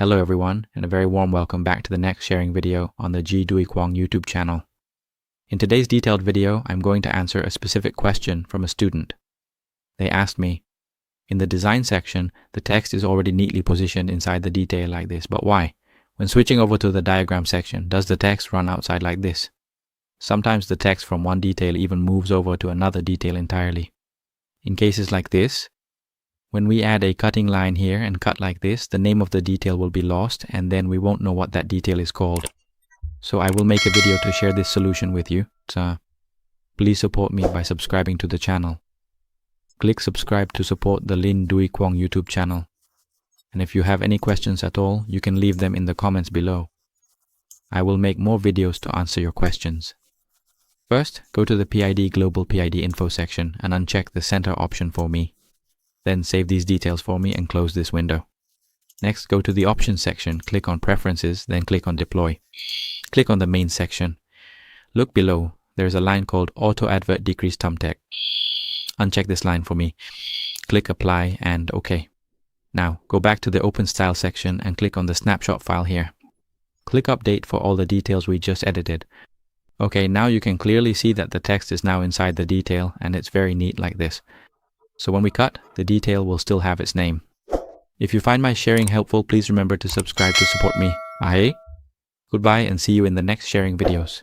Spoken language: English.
Hello everyone, and a very warm welcome back to the next sharing video on the G. Dui Kwong YouTube channel. In today's detailed video, I'm going to answer a specific question from a student. They asked me, in the design section, the text is already neatly positioned inside the detail like this, but why? When switching over to the diagram section, does the text run outside like this? Sometimes the text from one detail even moves over to another detail entirely. In cases like this, when we add a cutting line here and cut like this, the name of the detail will be lost and then we won't know what that detail is called. So I will make a video to share this solution with you. So please support me by subscribing to the channel. Click subscribe to support the Lin Dui Kwong YouTube channel. And if you have any questions at all, you can leave them in the comments below. I will make more videos to answer your questions. First, go to the PID Global PID Info section and uncheck the center option for me. Then save these details for me and close this window. Next, go to the Options section, click on Preferences, then click on Deploy. Click on the Main section. Look below, there is a line called Auto Advert Decrease Thumbtack. Uncheck this line for me. Click Apply and OK. Now, go back to the Open Style section and click on the snapshot file here. Click Update for all the details we just edited. Okay, now you can clearly see that the text is now inside the detail and it's very neat like this. So when we cut, the detail will still have its name. If you find my sharing helpful, please remember to subscribe to support me. Goodbye and see you in the next sharing videos.